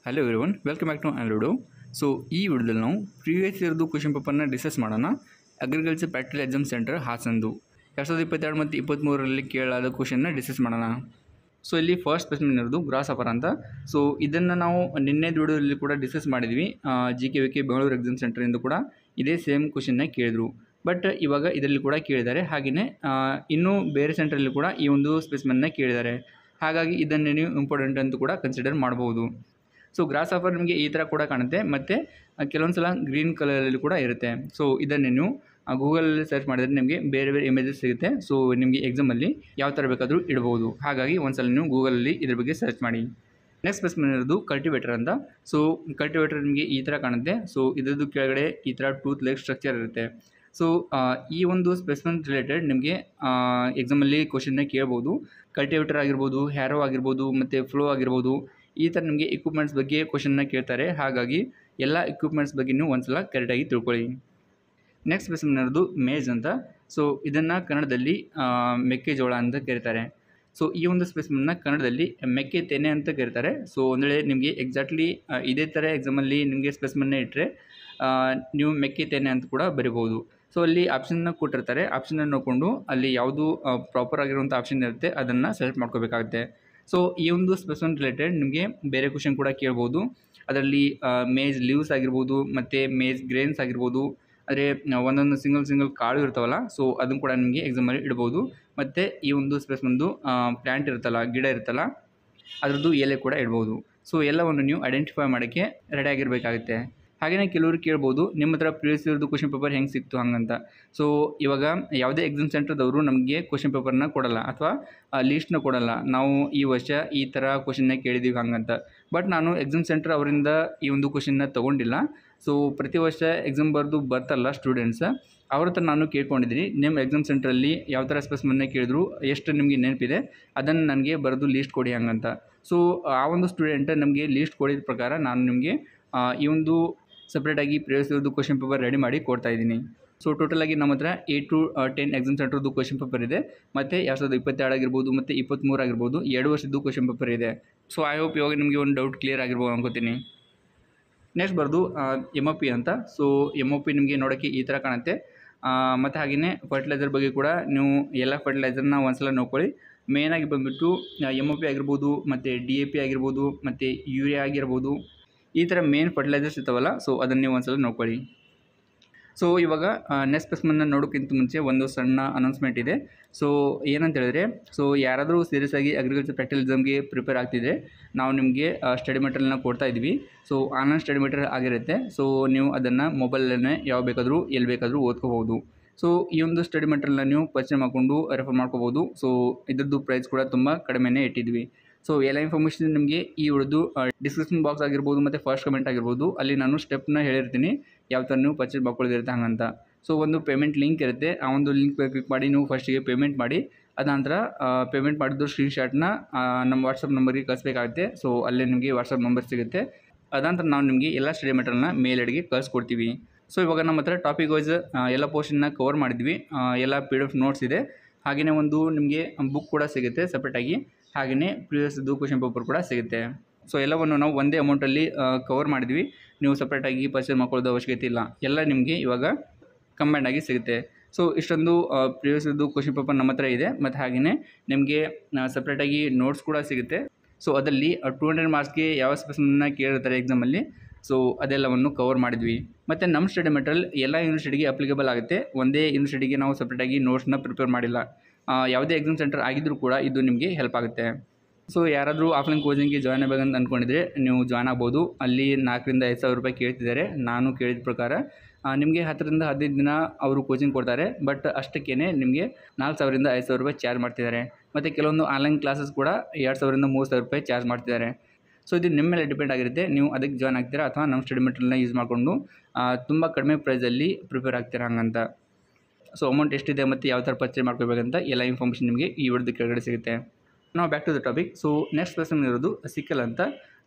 Hello everyone, welcome back to ಅನ್ಲುಡು. So ಈ ವಿಡಿಯೋದಲ್ಲಿ ನಾವು ಪ್ರೀವಿಯಸ್ ಇಯರ್ದು ಕ್ವಶನ್ ಪೇಪರ್ನ ಡಿಸ್ಕಸ್ ಮಾಡೋಣ. ಅಗ್ರಿಕಲ್ಚರ್ ಪ್ರಾಕ್ಟಿಕಲ್ ಎಕ್ಸಾಮ್ ಸೆಂಟರ್ ಹಾಸನದು 2022 ಮತ್ತು 2023ರಲ್ಲಿ ಕೇಳಲಾದ ಕ್ವಶನ್ನ ಡಿಸ್ಕಸ್ ಮಾಡೋಣ. ಸೊ ಇಲ್ಲಿ ಫಸ್ಟ್ ಕ್ವಶನ್ ಇರೋದು ಗ್ರಾಸ್ ಆಫರ್ ಅಂತ. ಸೊ ಇದನ್ನು ನಾವು ನಿನ್ನೆ ವಿಡಿಯೋದಲ್ಲಿ ಕೂಡ ಡಿಸ್ಕಸ್ ಮಾಡಿದ್ವಿ. GK ಬೆಂಗಳೂರು ಎಕ್ಸಾಮ್ ಸೆಂಟರಿಂದ ಕೂಡ ಇದೇ ಸೇಮ್ ಕ್ವಶನ್ನ ಕೇಳಿದ್ರು. ಬಟ್ ಇವಾಗ ಇದರಲ್ಲಿ ಕೂಡ ಕೇಳಿದ್ದಾರೆ. ಹಾಗೆಯೇ ಇನ್ನೂ ಬೇರೆ ಸೆಂಟ್ರಲ್ಲಿ ಕೂಡ ಈ ಒಂದು ಸ್ಪೆಸಿಮೆನ್ನ ಕೇಳಿದ್ದಾರೆ. ಹಾಗಾಗಿ ಇದನ್ನು ನೀವು ಇಂಪಾರ್ಟೆಂಟ್ ಅಂತ ಕೂಡ ಕನ್ಸಿಡರ್ ಮಾಡ್ಬೋದು. ಸೊ ಗ್ರಾಸ್ ಆಫರ್ ನಿಮಗೆ ಈ ಥರ ಕೂಡ ಕಾಣುತ್ತೆ ಮತ್ತು ಕೆಲವೊಂದು ಸಲ ಗ್ರೀನ್ ಕಲರಲ್ಲಿ ಕೂಡ ಇರುತ್ತೆ. ಸೊ ಇದನ್ನು ನೀವು ಗೂಗಲಲ್ಲಿ ಸರ್ಚ್ ಮಾಡಿದರೆ ನಿಮಗೆ ಬೇರೆ ಬೇರೆ ಇಮೇಜಸ್ ಸಿಗುತ್ತೆ. ಸೊ ನಿಮಗೆ ಎಕ್ಸಾಮಲ್ಲಿ ಯಾವ ಥರ ಬೇಕಾದರೂ ಇಡ್ಬೋದು. ಹಾಗಾಗಿ ಒಂದ್ಸಲ ನೀವು ಗೂಗಲಲ್ಲಿ ಇದ್ರ ಬಗ್ಗೆ ಸರ್ಚ್ ಮಾಡಿ. ನೆಕ್ಸ್ಟ್ ಸ್ಪೆಸಿಮೆನ್ ಇರೋದು ಕಲ್ಟಿವೇಟರ್ ಅಂತ. ಸೊ ಕಲ್ಟಿವೇಟರ್ ನಿಮಗೆ ಈ ಥರ ಕಾಣುತ್ತೆ. ಸೊ ಇದ್ರದ್ದು ಕೆಳಗಡೆ ಈ ಥರ ಟೂತ್ ಲೆಗ್ ಸ್ಟ್ರಕ್ಚರ್ ಇರುತ್ತೆ. ಸೊ ಈ ಒಂದು ಸ್ಪೆಸಿಮೆನ್ ರಿಲೇಟೆಡ್ ನಿಮಗೆ ಎಕ್ಸಾಮಲ್ಲಿ ಕ್ವಶನ್ನ ಕೇಳ್ಬೋದು. ಕಲ್ಟಿವೇಟರ್ ಆಗಿರ್ಬೋದು, ಹ್ಯಾರೋ ಆಗಿರ್ಬೋದು ಮತ್ತು ಫ್ಲೋ ಆಗಿರ್ಬೋದು, ಈ ಥರ ನಿಮಗೆ ಎಕ್ವಿಪ್ಮೆಂಟ್ಸ್ ಬಗ್ಗೆ ಕ್ವಶನ್ನ ಕೇಳ್ತಾರೆ. ಹಾಗಾಗಿ ಎಲ್ಲ ಎಕ್ವಿಪ್ಮೆಂಟ್ಸ್ ಬಗ್ಗೆ ನೀವು ಒಂದ್ಸಲ ಕರೆಕ್ಟಾಗಿ ತಿಳ್ಕೊಳ್ಳಿ. ನೆಕ್ಸ್ಟ್ ಸ್ಪೆಸಿಮೆನ್ ಇರೋದು ಮೇಜ್ ಅಂತ. ಸೊ ಇದನ್ನು ಕನ್ನಡದಲ್ಲಿ ಮೆಕ್ಕೆಜೋಳ ಅಂತ ಕರೀತಾರೆ. ಸೊ ಈ ಒಂದು ಸ್ಪೆಸಿಮೆನ್ನ ಕನ್ನಡದಲ್ಲಿ ಮೆಕ್ಕೆ ತೆನೆ ಅಂತ ಕರೀತಾರೆ. ಸೊ ಒಂದು ವೇಳೆ ನಿಮಗೆ ಎಕ್ಸಾಕ್ಟ್ಲಿ ಇದೇ ಥರ ಎಕ್ಸಾಮಲ್ಲಿ ನಿಮಗೆ ಸ್ಪೆಸಿಮೆನ್ನ ಇಟ್ಟರೆ ನೀವು ಮೆಕ್ಕೆ ತೆನೆ ಅಂತ ಕೂಡ ಬರಿಬೋದು. ಸೊ ಅಲ್ಲಿ ಆಪ್ಷನ್ನ ಕೊಟ್ಟಿರ್ತಾರೆ. ಆಪ್ಷನ್ನ ನೋಡಿಕೊಂಡು ಅಲ್ಲಿ ಯಾವುದು ಪ್ರಾಪರ್ ಆಗಿರುವಂಥ ಆಪ್ಷನ್ ಇರುತ್ತೆ ಅದನ್ನು ಸೆಲೆಕ್ಟ್ ಮಾಡ್ಕೋಬೇಕಾಗುತ್ತೆ. ಸೊ ಈ ಒಂದು ಸ್ಪೆಸಿಮೆನ್ ರಿಲೇಟೆಡ್ ನಿಮಗೆ ಬೇರೆ ಕ್ವಶನ್ ಕೂಡ ಕೇಳ್ಬೋದು. ಅದರಲ್ಲಿ ಮೇಜ್ ಲೀವ್ಸ್ ಆಗಿರ್ಬೋದು ಮತ್ತು ಮೇಜ್ ಗ್ರೇನ್ಸ್ ಆಗಿರ್ಬೋದು. ಆದರೆ ಒಂದೊಂದು ಸಿಂಗಲ್ ಕಾಳು ಇರ್ತಾವಲ್ಲ, ಸೊ ಅದನ್ನು ಕೂಡ ನಿಮಗೆ ಎಕ್ಸಾಮಲ್ಲಿ ಇಡ್ಬೋದು. ಮತ್ತು ಈ ಒಂದು ಸ್ಪೆಸಿಮೆನ್ದು ಪ್ಲ್ಯಾಂಟ್ ಇರುತ್ತಲ್ಲ, ಗಿಡ ಇರುತ್ತಲ್ಲ, ಅದರದ್ದು ಎಲೆ ಕೂಡ ಇಡ್ಬೋದು. ಸೊ ಎಲ್ಲವನ್ನು ನೀವು ಐಡೆಂಟಿಫೈ ಮಾಡೋಕ್ಕೆ ರೆಡಿಯಾಗಿರಬೇಕಾಗುತ್ತೆ. ಹಾಗೆಯೇ ಕೆಲವರು ಕೇಳ್ಬೋದು, ನಿಮ್ಮ ಹತ್ರ ಪ್ರೀವಿಯಸ್ ಇಯರ್ದು ಕ್ವಶನ್ ಪೇಪರ್ ಹೆಂಗೆ ಸಿಕ್ತು ಹಂಗಂತ. ಸೊ ಇವಾಗ ಯಾವುದೇ ಎಕ್ಸಾಮ್ ಸೆಂಟರ್ದವರು ನಮಗೆ ಕ್ವಶನ್ ಪೇಪರ್ನ ಕೊಡಲ್ಲ ಅಥವಾ ಲೀಸ್ಟ್ನ ಕೊಡಲ್ಲ, ನಾವು ಈ ವರ್ಷ ಈ ಥರ ಕ್ವಶನ್ನ ಕೇಳಿದ್ದೀವಿ ಹಂಗಂತ. ಬಟ್ ನಾನು ಎಕ್ಸಾಮ್ ಸೆಂಟರ್ ಅವರಿಂದ ಈ ಒಂದು ಕ್ವಶನ್ನ ತೊಗೊಂಡಿಲ್ಲ. ಸೊ ಪ್ರತಿ ವರ್ಷ ಎಕ್ಸಾಮ್ ಬರ್ತಾರಲ್ಲ ಸ್ಟೂಡೆಂಟ್ಸ್, ಅವ್ರ ಹತ್ರ ನಾನು ಕೇಳ್ಕೊಂಡಿದ್ದೀನಿ, ನಿಮ್ಮ ಎಕ್ಸಾಮ್ ಸೆಂಟ್ರಲ್ಲಿ ಯಾವ ಥರ ಸ್ಪೆಸಿಮೆನ್ನ ಕೇಳಿದ್ರು, ಎಷ್ಟು ನಿಮಗೆ ನೆನಪಿದೆ ಅದನ್ನು ನನಗೆ ಬರೆದು ಲೀಸ್ಟ್ ಕೊಡಿ ಹಂಗಂತ. ಸೊ ಆ ಒಂದು ಸ್ಟೂಡೆಂಟ್ ನಮಗೆ ಲೀಸ್ಟ್ ಕೊಡಿದ ಪ್ರಕಾರ ನಾನು ನಿಮಗೆ ಈ ಒಂದು ಸಪ್ರೇಟಾಗಿ ಪ್ರೀವಿಯಸ್ ಇಯರ್ದು ಕ್ವಶನ್ ಪೇಪರ್ ರೆಡಿ ಮಾಡಿ ಕೊಡ್ತಾಯಿದ್ದೀನಿ. ಸೊ ಟೋಟಲಾಗಿ ನಮ್ಮ ಹತ್ರ 8 to 10 ಎಕ್ಸಾಮ್ ಸೆಂಟರ್ದು ಕ್ವಶನ್ ಪೇಪರ್ ಇದೆ. ಮತ್ತು 2022 ಆಗಿರ್ಬೋದು ಮತ್ತು 2023 ಆಗಿರ್ಬೋದು 2 ವರ್ಷದ್ದು ಕ್ವಶನ್ ಪೇಪರ್ ಇದೆ. ಸೊ ಐ ಹೋಪ್ ಇವಾಗ ನಿಮಗೆ ಒಂದು ಡೌಟ್ ಕ್ಲಿಯರ್ ಆಗಿರ್ಬೋದು ಅನ್ಕೋತೀನಿ. ನೆಕ್ಸ್ಟ್ ಬರ್ದು MOP ಅಂತ. ಸೊ MOP ನಿಮಗೆ ನೋಡೋಕ್ಕೆ ಈ ಥರ ಕಾಣುತ್ತೆ. ಮತ್ತು ಹಾಗೆಯೇ ಫರ್ಟಿಲೈಸರ್ ಬಗ್ಗೆ ಕೂಡ ನೀವು ಎಲ್ಲ ಫರ್ಟಿಲೈಸರ್ನ ಒಂದ್ಸಲ ನೋಡ್ಕೊಳ್ಳಿ. ಮೇಯ್ನಾಗಿ ಬಂದುಬಿಟ್ಟು MOP ಆಗಿರ್ಬೋದು ಮತ್ತು DAP ಆಗಿರ್ಬೋದು ಮತ್ತು ಯೂರಿಯಾ ಆಗಿರ್ಬೋದು, ಈ ಥರ ಮೇನ್ ಫರ್ಟಿಲೈಸರ್ಸ್ ಇರ್ತಾವಲ್ಲ, ಸೊ ಅದನ್ನು ನೀವು ಒಂದ್ಸಲ ನೋಡ್ಕೊಳ್ಳಿ. ಸೊ ಇವಾಗ ನೆಕ್ಸ್ಟ್ ಸ್ಪೆಸಿಮೆನ್ನ ನೋಡೋಕ್ಕಿಂತ ಮುಂಚೆ ಒಂದು ಸಣ್ಣ ಅನೌನ್ಸ್ಮೆಂಟ್ ಇದೆ. ಸೊ ಏನಂತ ಹೇಳಿದ್ರೆ, ಸೊ ಯಾರಾದರೂ ಸೀರಿಯಸ್ ಆಗಿ ಅಗ್ರಿಕಲ್ಚರ್ ಪ್ರಾಕ್ಟಿಕಲ್ ಎಕ್ಸಾಮ್ಗೆ ಪ್ರಿಪೇರ್ ಆಗ್ತಿದ್ರೆ ನಾವು ನಿಮಗೆ ಸ್ಟಡಿ ಮೆಟೀರಿಯಲ್ನ ಕೊಡ್ತಾ ಇದ್ವಿ. ಸೊ ಆನ್ಲೈನ್ ಸ್ಟಡಿ ಮೆಟೀರಿಯಲ್ ಆಗಿರುತ್ತೆ. ಸೊ ನೀವು ಅದನ್ನು ಮೊಬೈಲಲ್ಲೇ ಯಾವ ಬೇಕಾದರೂ ಎಲ್ಲಿ ಬೇಕಾದರೂ ಓದ್ಕೋಬೋದು. ಸೊ ಈ ಒಂದು ಸ್ಟಡಿ ಮೆಟೀರಿಯಲ್ನ ನೀವು ಪರ್ಚೇಸ್ ಮಾಡಿಕೊಂಡು ರೆಫರ್ ಮಾಡ್ಕೋಬೋದು. ಸೊ ಇದ್ರದ್ದು ಪ್ರೈಸ್ ಕೂಡ ತುಂಬ ಕಡಿಮೆನೇ ಇಟ್ಟಿದ್ವಿ. ಸೊ ಎಲ್ಲ ಇನ್ಫಾರ್ಮೇಷನ್ ನಿಮಗೆ ಈ ಉಳಿದು ಡಿಸ್ಕ್ರಿಪ್ಷನ್ ಬಾಕ್ಸ್ ಆಗಿರ್ಬೋದು ಮತ್ತು ಫಸ್ಟ್ ಕಮೆಂಟ್ ಆಗಿರ್ಬೋದು, ಅಲ್ಲಿ ನಾನು ಸ್ಟೆಪ್ನ ಹೇಳಿರ್ತೀನಿ ಯಾವ ಥರ ನೀವು ಪರ್ಚೇಸ್ ಮಾಡ್ಕೊಳ್ಳೋದಿರುತ್ತೆ ಹಂಗಂತ. ಸೊ ಒಂದು ಪೇಮೆಂಟ್ ಲಿಂಕ್ ಇರುತ್ತೆ. ಆ ಒಂದು ಲಿಂಕ್ ಕ್ಲಿಕ್ ಮಾಡಿ ನೀವು ಫಸ್ಟಿಗೆ ಪೇಮೆಂಟ್ ಮಾಡಿ, ಅದಾನಂತರ ಪೇಮೆಂಟ್ ಮಾಡಿದ್ದು ಸ್ಕ್ರೀನ್ಶಾಟ್ನ ನಮ್ಮ ವಾಟ್ಸಪ್ ನಂಬರ್ಗೆ ಕಳಿಸ್ಬೇಕಾಗುತ್ತೆ. ಸೊ ಅಲ್ಲೇ ನಿಮಗೆ ವಾಟ್ಸಪ್ ನಂಬರ್ ಸಿಗುತ್ತೆ. ಅದಾನಂತರ ನಾವು ನಿಮಗೆ ಎಲ್ಲ ಸ್ಟಡಿ ಮೆಟೀರಿಯಲ್ನ ಮೇಲ್ ಐಡಿಗೆ ಕಳಿಸ್ಕೊಡ್ತೀವಿ. ಸೊ ಇವಾಗ ನಮ್ಮ ಹತ್ರ ಟಾಪಿಕ್ ವೈಸ್ ಎಲ್ಲ ಪೋರ್ಷನ್ನ ಕವರ್ ಮಾಡಿದ್ವಿ. ಎಲ್ಲ PDF ನೋಟ್ಸ್ ಇದೆ. ಹಾಗೆಯೇ ಒಂದು ನಿಮಗೆ ಬುಕ್ ಕೂಡ ಸಿಗುತ್ತೆ ಸಪ್ರೇಟಾಗಿ. ಹಾಗೆಯೇ ಪ್ರೀವಿಯಸ್ದು ಕ್ವಶನ್ ಪೇಪರ್ ಕೂಡ ಸಿಗುತ್ತೆ. ಸೊ ಎಲ್ಲವನ್ನು ನಾವು ಒಂದೇ ಅಮೌಂಟಲ್ಲಿ ಕವರ್ ಮಾಡಿದ್ವಿ. ನೀವು ಸಪ್ರೇಟಾಗಿ ಪರ್ಚೇಸ್ ಮಾಡ್ಕೊಳ್ಳೋದು ಅವಶ್ಯಕತೆ ಇಲ್ಲ. ಎಲ್ಲ ನಿಮಗೆ ಇವಾಗ ಕಂಬೈಂಡಾಗಿ ಸಿಗುತ್ತೆ. ಸೊ ಇಷ್ಟೊಂದು ಪ್ರೀವಿಯಸ್ದು ಕ್ವಶನ್ ಪೇಪರ್ ನಮ್ಮ ಹತ್ರ ಇದೆ. ಮತ್ತು ಹಾಗೆಯೇ ನಿಮಗೆ ಸಪ್ರೇಟಾಗಿ ನೋಟ್ಸ್ ಕೂಡ ಸಿಗುತ್ತೆ. ಸೊ ಅದರಲ್ಲಿ 200 ಮಾರ್ಕ್ಸ್ಗೆ ಯಾವ ಸ್ಪೆಸಿಮೆನ್ನ ಕೇಳಿರ್ತಾರೆ ಎಕ್ಸಾಮಲ್ಲಿ, ಸೊ ಅದೆಲ್ಲವನ್ನು ಕವರ್ ಮಾಡಿದ್ವಿ. ಮತ್ತು ನಮ್ಮ ಸ್ಟಡಿ ಮೆಟೀರಿಯಲ್ ಎಲ್ಲ ಯೂನಿವರ್ಸಿಟಿಗೆ ಅಪ್ಲಿಕೇಬಲ್ ಆಗುತ್ತೆ. ಒಂದೇ ಯೂನಿವರ್ಸಿಟಿಗೆ ನಾವು ಸಪ್ರೇಟಾಗಿ ನೋಟ್ಸ್ನ ಪ್ರಿಪೇರ್ ಮಾಡಿಲ್ಲ. ಯಾವುದೇ ಎಕ್ಸಾಮ್ ಸೆಂಟರ್ ಆಗಿದ್ದರೂ ಕೂಡ ಇದು ನಿಮಗೆ ಹೆಲ್ಪ್ ಆಗುತ್ತೆ. ಸೊ ಯಾರಾದರೂ ಆಫ್ಲೈನ್ ಕೋಚಿಂಗ್ಗೆ ಜಾಯ್ನ್ ಆಗಬೇಕಂತ ಅಂದ್ಕೊಂಡಿದ್ರೆ ನೀವು ಜಾಯ್ನ್ ಆಗ್ಬೋದು. ಅಲ್ಲಿ 4,000 to 5,000 ರೂಪಾಯಿ ಕೇಳ್ತಿದ್ದಾರೆ. ನಾನು ಕೇಳಿದ ಪ್ರಕಾರ ನಿಮಗೆ 10 to 15 ದಿನ ಅವರು ಕೋಚಿಂಗ್ ಕೊಡ್ತಾರೆ. ಬಟ್ ಅಷ್ಟಕ್ಕೇ ನಿಮಗೆ 4,000 to 5,000 ರೂಪಾಯಿ ಚಾರ್ಜ್ ಮಾಡ್ತಿದ್ದಾರೆ. ಮತ್ತು ಕೆಲವೊಂದು ಆನ್ಲೈನ್ ಕ್ಲಾಸಸ್ ಕೂಡ 2,000 to 3,000 ರೂಪಾಯಿ ಚಾರ್ಜ್ ಮಾಡ್ತಿದ್ದಾರೆ. ಸೊ ಇದು ನಿಮ್ಮ ಮೇಲೆ ಡಿಪೆಂಡ್ ಆಗಿರುತ್ತೆ, ನೀವು ಅದಕ್ಕೆ ಜಾಯ್ನ್ ಆಗ್ತೀರಾ ಅಥವಾ ನಮ್ಮ ಸ್ಟಡಿ ಮೆಟೀರಿಯಲ್ನ ಯೂಸ್ ಮಾಡಿಕೊಂಡು ತುಂಬ ಕಡಿಮೆ ಪ್ರೈಸಲ್ಲಿ ಪ್ರಿಪೇರ್ ಆಗ್ತೀರಾ ಹಂಗಂತ. ಸೊ ಅಮೌಂಟ್ ಎಷ್ಟಿದೆ ಮತ್ತು ಯಾವ ಥರ ಪರ್ಚೇಸ್ ಮಾಡ್ಕೋಬೇಕಂತ ಎಲ್ಲ ಇನ್ಫಾರ್ಮೇಷನ್ ನಿಮಗೆ ಈ ವಿಡಿಯೋದ ಕೆಳಗಡೆ ಸಿಗುತ್ತೆ. ನಾವು back to the topic. So next specimen ಇರೋದು ಸಿಕ್ಕಲ್ ಅಂತ.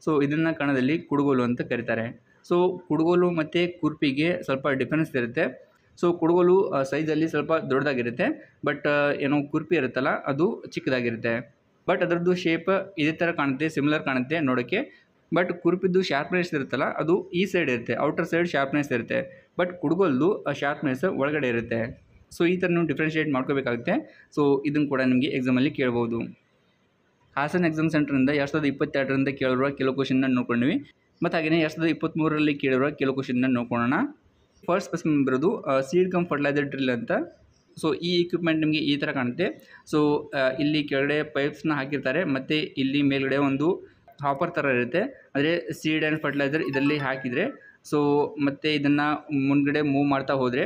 ಸೊ ಇದನ್ನು ಕನ್ನಡದಲ್ಲಿ ಕುಡುಗೋಲು ಅಂತ ಕರೀತಾರೆ. ಸೊ ಕುಡುಗೋಲು ಮತ್ತು ಕುರ್ಪಿಗೆ ಸ್ವಲ್ಪ ಡಿಫರೆನ್ಸ್ ಇರುತ್ತೆ. ಸೊ ಕುಡುಗೋಲು ಸೈಜಲ್ಲಿ ಸ್ವಲ್ಪ ದೊಡ್ಡದಾಗಿರುತ್ತೆ. ಬಟ್ ಏನೋ ಕುರ್ಪಿ ಇರುತ್ತಲ್ಲ ಅದು ಚಿಕ್ಕದಾಗಿರುತ್ತೆ. ಬಟ್ ಅದರದ್ದು ಶೇಪ್ ಇದೇ ಥರ ಕಾಣುತ್ತೆ, ಸಿಮಿಲರ್ ಕಾಣುತ್ತೆ ನೋಡೋಕ್ಕೆ. ಬಟ್ ಕುರುಪಿದ್ದು ಶಾರ್ಪ್ನೆಸ್ ಇರುತ್ತಲ್ಲ ಅದು ಈ ಸೈಡ್ ಇರುತ್ತೆ, ಔಟರ್ ಸೈಡ್ ಶಾರ್ಪ್ನೆಸ್ ಇರುತ್ತೆ, ಬಟ್ ಕುಡುಗೋಲ್ದು ಶಾರ್ಪ್ನೆಸ್ ಒಳಗಡೆ ಇರುತ್ತೆ. ಸೊ ಈ ಥರ ನೀವು ಡಿಫ್ರೆನ್ಷಿಯೇಟ್ ಮಾಡ್ಕೋಬೇಕಾಗುತ್ತೆ. ಸೊ ಇದನ್ನು ಕೂಡ ನಿಮಗೆ ಎಕ್ಸಾಮಲ್ಲಿ ಕೇಳ್ಬೋದು. ಹಾಸನ ಎಕ್ಸಾಮ್ ಸೆಂಟರಿಂದ 2022ರಿಂದ ಕೇಳಿರುವ ಕೆಲವು ಕ್ವಶನ್ನ ನೋಡ್ಕೊಂಡ್ವಿ. ಮತ್ತು ಹಾಗೆಯೇ 2023ರಲ್ಲಿ ಕೇಳಿರುವ ಕೆಲವು ಕ್ವಶನ್ನ ನೋಡ್ಕೊಳ್ಳೋಣ. ಫಸ್ಟ್ ಸ್ಪೆಸಿಮೆನ್ ಬರೋದು ಸೀಡ್ ಕಮ್ ಫರ್ಟಿಲೈಸರ್ ಡ್ರಿಲ್ ಅಂತ. ಸೊ ಈ ಇಕ್ವಿಪ್ಮೆಂಟ್ ನಿಮಗೆ ಈ ಥರ ಕಾಣುತ್ತೆ. ಸೊ ಇಲ್ಲಿ ಕೆಳಗಡೆ ಪೈಪ್ಸ್ನ ಹಾಕಿರ್ತಾರೆ ಮತ್ತು ಇಲ್ಲಿ ಮೇಲ್ಗಡೆ ಒಂದು ಹಾಪರ್ ಥರ ಇರುತ್ತೆ, ಅಂದರೆ ಸೀಡ್ ಆ್ಯಂಡ್ ಫರ್ಟಿಲೈಸರ್ ಇದರಲ್ಲಿ ಹಾಕಿದರೆ ಸೊ ಮತ್ತು ಇದನ್ನು ಮುಂದ್ಗಡೆ ಮೂವ್ ಮಾಡ್ತಾ ಹೋದರೆ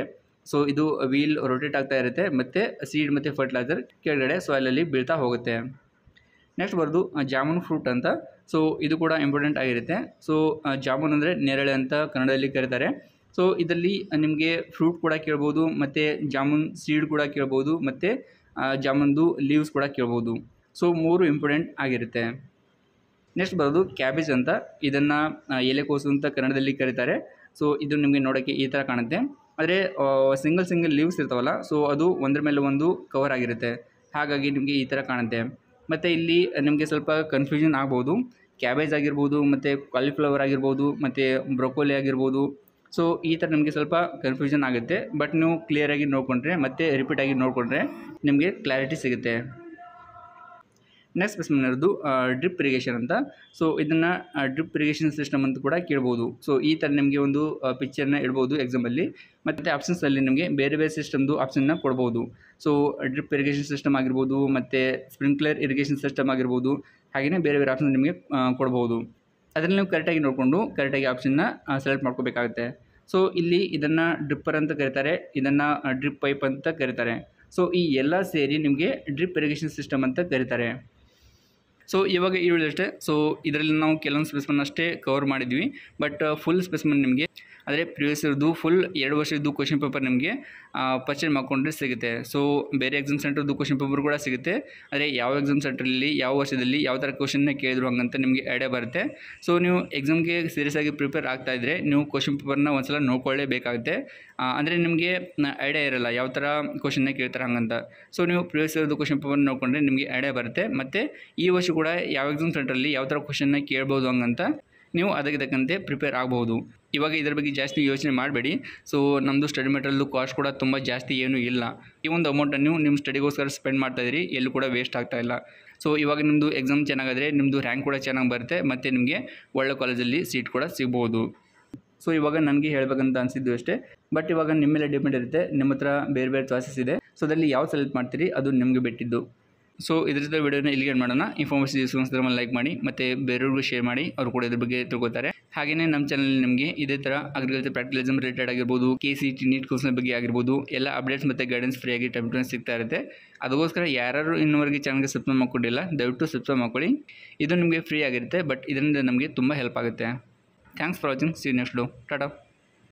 ಸೊ ಇದು ವೀಲ್ ರೊಟೇಟ್ ಆಗ್ತಾ ಇರುತ್ತೆ ಮತ್ತು ಸೀಡ್ ಮತ್ತು ಫರ್ಟಿಲೈಸರ್ ಕೆಳಗಡೆ ಸಾಯಿಲಲ್ಲಿ ಬೀಳ್ತಾ ಹೋಗುತ್ತೆ. ನೆಕ್ಸ್ಟ್ ಬರೋದು ಜಾಮೂನ್ ಫ್ರೂಟ್ ಅಂತ. ಸೊ ಇದು ಕೂಡ ಇಂಪಾರ್ಟೆಂಟ್ ಆಗಿರುತ್ತೆ. ಸೊ ಜಾಮೂನ್ ಅಂದರೆ ನೇರಳೆ ಅಂತ ಕನ್ನಡದಲ್ಲಿ ಕರೀತಾರೆ. ಸೊ ಇದರಲ್ಲಿ ನಿಮಗೆ ಫ್ರೂಟ್ ಕೂಡ ಕೇಳ್ಬೋದು ಮತ್ತು ಜಾಮೂನ್ ಸೀಡ್ ಕೂಡ ಕೇಳ್ಬೋದು ಮತ್ತು ಜಾಮೂನ್ದು ಲೀವ್ಸ್ ಕೂಡ ಕೇಳ್ಬೋದು. ಸೊ 3 ಇಂಪಾರ್ಟೆಂಟ್ ಆಗಿರುತ್ತೆ. ನೆಕ್ಸ್ಟ್ ಬರೋದು ಕ್ಯಾಬೇಜ್ ಅಂತ. ಇದನ್ನು ಎಲೆಕೋಸು ಅಂತ ಕನ್ನಡದಲ್ಲಿ ಕರೀತಾರೆ. ಸೊ ಇದು ನಿಮಗೆ ನೋಡೋಕ್ಕೆ ಈ ಥರ ಕಾಣುತ್ತೆ, ಆದರೆ ಸಿಂಗಲ್ ಲೀವ್ಸ್ ಇರ್ತಾವಲ್ಲ, ಸೊ ಅದು ಒಂದ್ರ ಮೇಲೆ ಒಂದು ಕವರ್ ಆಗಿರುತ್ತೆ, ಹಾಗಾಗಿ ನಿಮಗೆ ಈ ಥರ ಕಾಣುತ್ತೆ. ಮತ್ತು ಇಲ್ಲಿ ನಿಮಗೆ ಸ್ವಲ್ಪ ಕನ್ಫ್ಯೂಷನ್ ಆಗ್ಬೋದು. ಕ್ಯಾಬೇಜ್ ಆಗಿರ್ಬೋದು ಮತ್ತು ಕಾಲಿಫ್ಲವರ್ ಆಗಿರ್ಬೋದು ಮತ್ತು ಬ್ರೊಕೋಲಿ ಆಗಿರ್ಬೋದು. ಸೊ ಈ ಥರ ನಿಮಗೆ ಸ್ವಲ್ಪ ಕನ್ಫ್ಯೂಷನ್ ಆಗುತ್ತೆ, ಬಟ್ ನೀವು ಕ್ಲಿಯರಾಗಿ ನೋಡಿಕೊಂಡ್ರೆ ಮತ್ತು ರಿಪೀಟಾಗಿ ನೋಡಿಕೊಂಡ್ರೆ ನಿಮಗೆ ಕ್ಲಾರಿಟಿ ಸಿಗುತ್ತೆ. ನೆಕ್ಸ್ಟ್ ಸ್ಪೆಸಿಮೆನ್ ಇರೋದು ಡ್ರಿಪ್ ಇರಿಗೇಷನ್ ಅಂತ. ಸೊ ಇದನ್ನು ಡ್ರಿಪ್ ಇರಿಗೇಷನ್ ಸಿಸ್ಟಮ್ ಅಂತ ಕೂಡ ಕೇಳ್ಬೋದು. ಸೊ ಈ ಥರ ನಿಮಗೆ ಒಂದು ಪಿಕ್ಚರ್ನ ಇಡ್ಬೋದು ಎಕ್ಸಾಮಲ್ಲಿ, ಮತ್ತು ಆಪ್ಷನ್ಸಲ್ಲಿ ನಿಮಗೆ ಬೇರೆ ಬೇರೆ ಸಿಸ್ಟಮ್ದು ಆಪ್ಷನ್ನ ಕೊಡ್ಬೋದು. ಸೊ ಡ್ರಿಪ್ ಇರಿಗೇಷನ್ ಸಿಸ್ಟಮ್ ಆಗಿರ್ಬೋದು ಮತ್ತು ಸ್ಪ್ರಿಂಕ್ಲರ್ ಇರಿಗೇಷನ್ ಸಿಸ್ಟಮ್ ಆಗಿರ್ಬೋದು, ಹಾಗೆಯೇ ಬೇರೆ ಬೇರೆ ಆಪ್ಷನ್ ನಿಮಗೆ ಕೊಡ್ಬೋದು. ಅದರಲ್ಲಿ ನೀವು ಕರೆಕ್ಟಾಗಿ ನೋಡಿಕೊಂಡು ಕರೆಕ್ಟಾಗಿ ಆಪ್ಷನ್ನ ಸೆಲೆಕ್ಟ್ ಮಾಡ್ಕೋಬೇಕಾಗುತ್ತೆ. ಸೊ ಇಲ್ಲಿ ಇದನ್ನು ಡ್ರಿಪ್ಪರ್ ಅಂತ ಕರೀತಾರೆ, ಇದನ್ನು ಡ್ರಿಪ್ ಪೈಪ್ ಅಂತ ಕರೀತಾರೆ. ಸೊ ಈ ಎಲ್ಲ ಸೇರಿ ನಿಮಗೆ ಡ್ರಿಪ್ ಇರಿಗೇಷನ್ ಸಿಸ್ಟಮ್ ಅಂತ ಕರೀತಾರೆ. ಸೊ ಇವಾಗ ಈ ವಿಡಿಯೋ ಅಷ್ಟೇ. ಸೊ ಇದರಲ್ಲಿ ನಾವು ಕೆಲವೊಂದು ಸ್ಪೆಸಿಮೆನ್ ಅಷ್ಟೇ ಕವರ್ ಮಾಡಿದ್ವಿ, ಬಟ್ ಫುಲ್ ಸ್ಪೆಸಿಮೆನ್ ನಿಮಗೆ ಆದರೆ ಪ್ರಿವಿಯಸ್ ಇರೋದು ಫುಲ್ 2 ವರ್ಷದ್ದು ಕ್ವಶನ್ ಪೇಪರ್ ನಿಮಗೆ ಪರ್ಚೇಸ್ ಮಾಡಿಕೊಂಡ್ರೆ ಸಿಗುತ್ತೆ. ಸೊ ಬೇರೆ ಎಕ್ಸಾಮ್ ಸೆಂಟರ್ದು ಕ್ವಶನ್ ಪೇಪರ್ ಕೂಡ ಸಿಗುತ್ತೆ, ಆದರೆ ಯಾವ ಎಕ್ಸಾಮ್ ಸೆಂಟ್ರಲ್ಲಿ ಯಾವ ವರ್ಷದಲ್ಲಿ ಯಾವ ಥರ ಕ್ವಶನ್ನ ಕೇಳಿದ್ರು ಹಂಗಂತ ನಿಮಗೆ ಐಡಿಯಾ ಬರುತ್ತೆ. ಸೊ ನೀವು ಎಕ್ಸಾಮ್ಗೆ ಸೀರಿಯಸ್ ಆಗಿ ಪ್ರಿಪೇರ್ ಆಗ್ತಾಯಿದ್ರೆ ನೀವು ಕ್ವಶನ್ ಪೇಪರ್ನ ಒಂದ್ಸಲ ನೋಡ್ಕೊಳ್ಳೇಬೇಕಾಗುತ್ತೆ. ಅಂದರೆ ನಿಮಗೆ ಐಡಿಯಾ ಇರೋಲ್ಲ ಯಾವ ಥರ ಕ್ವಶನ್ನ ಕೇಳ್ತಾರೆ ಹಂಗಂತ. ಸೊ ನೀವು ಪ್ರಿವಿಯಸ್ ಇರೋದು ಕ್ವಶನ್ ಪೇಪರ್ ನೋಡಿಕೊಂಡ್ರೆ ನಿಮಗೆ ಐಡಿಯಾ ಬರುತ್ತೆ, ಮತ್ತು ಈ ವರ್ಷ ಕೂಡ ಯಾವ ಎಕ್ಸಾಮ್ ಸೆಂಟ್ರಲ್ಲಿ ಯಾವ ಥರ ಕ್ವಶನ್ನ ಕೇಳ್ಬೋದು ಹಂಗಂತ ನೀವು ಅದಕ್ಕೆ ತಕ್ಕಂತೆ ಪ್ರಿಪೇರ್ ಆಗ್ಬೋದು. ಇವಾಗ ಇದರ ಬಗ್ಗೆ ಜಾಸ್ತಿ ಯೋಚನೆ ಮಾಡಬೇಡಿ. ಸೊ ನಮ್ಮದು ಸ್ಟಡಿ ಮೆಟೀರಿಯಲ್ದು ಕಾಸ್ಟ್ ಕೂಡ ತುಂಬ ಜಾಸ್ತಿ ಏನೂ ಇಲ್ಲ. ಈ ಒಂದು ಅಮೌಂಟನ್ನು ನಿಮ್ಮ ಸ್ಟಡಿಗೋಸ್ಕರ ಸ್ಪೆಂಡ್ ಮಾಡ್ತಾಯಿದ್ದೀರಿ, ಎಲ್ಲೂ ಕೂಡ ವೇಸ್ಟ್ ಆಗ್ತಾಯಿಲ್ಲ. ಸೊ ಇವಾಗ ನಿಮ್ಮದು ಎಕ್ಸಾಮ್ ಚೆನ್ನಾಗಾದರೆ ನಿಮ್ಮದು ರ್ಯಾಂಕ್ ಕೂಡ ಚೆನ್ನಾಗಿ ಬರುತ್ತೆ, ಮತ್ತು ನಿಮಗೆ ಒಳ್ಳೆ ಕಾಲೇಜಲ್ಲಿ ಸೀಟ್ ಕೂಡ ಸಿಗ್ಬೋದು. ಸೊ ಇವಾಗ ನನಗೆ ಹೇಳಬೇಕಂತ ಅನಿಸಿದ್ದು ಅಷ್ಟೇ, ಬಟ್ ಇವಾಗ ನಿಮ್ಮ ಮೇಲೆ ಡಿಪೆಂಡ್ ಇರುತ್ತೆ. ನಿಮ್ಮ ಹತ್ರ ಬೇರೆ ಬೇರೆ ಚಾಯ್ಸಸ್ ಇದೆ. ಸೊ ಅದರಲ್ಲಿ ಯಾವ ಸೆಲೆಕ್ಟ್ ಮಾಡ್ತೀರಿ ಅದು ನಿಮಗೆ ಬಿಟ್ಟಿದ್ದು. ಸೊ ಇದ್ರ ಜೊತೆ ವಿಡಿಯೋನ ಇಲ್ಲಿಗೆ ಮಾಡೋಣ. ಇನ್ಫಾರ್ಮೇಷನ್ ಯೂಸ್ ಅನಿಸಿದ್ರೆ ಲೈಕ್ ಮಾಡಿ ಮತ್ತು ಬೇರೆಯವ್ರಿಗೂ ಶೇರ್ ಮಾಡಿ, ಅವರು ಕೂಡ ಇದ್ರ ಬಗ್ಗೆ ತಿಳ್ಕೊತಾರೆ. ಹಾಗೆಯೇ ನಮ್ಮ ಚಾನಲ್ ನಿಮಗೆ ಇದೇ ಥರ ಅಗ್ರಿಕಲ್ಚರ್ ಪ್ರಾಕ್ಟಿಕಲ್ ಎಕ್ಸಾಮ್ ರಿಲೇಟೆಡ್ ಆಗಿರ್ಬೋದು, KCET ನೀಟ್ ಕೋರ್ಸ್ನ ಬಗ್ಗೆ ಆಗಿರ್ಬೋದು, ಎಲ್ಲ ಅಪ್ಡೇಟ್ಸ್ ಮತ್ತು ಗೈಡೆನ್ಸ್ ಫ್ರೀಯಾಗಿ ಟೈಮ್ ಟು ಟೈಮ್ ಸಿಗ್ತಾ ಇರುತ್ತೆ. ಅದಕ್ಕೋಸ್ಕರ ಯಾರು ಇನ್ನೂವರೆಗೆ ಚಾನಲ್ಗೆ ಸಬ್ಸ್ಕ್ರೈಬ್ ಮಾಡ್ಕೊಂಡಿಲ್ಲ ದಯವಿಟ್ಟು ಸಬ್ಸ್ಕ್ರೈಬ್ ಮಾಡ್ಕೊಳ್ಳಿ. ಇದು ನಿಮಗೆ ಫ್ರೀ ಆಗಿರುತ್ತೆ, ಬಟ್ ಇದರಿಂದ ನಮಗೆ ತುಂಬ ಹೆಲ್ಪ್ ಆಗುತ್ತೆ. Thanks for watching. See you next ಡೋ. ಟಾಟಾ.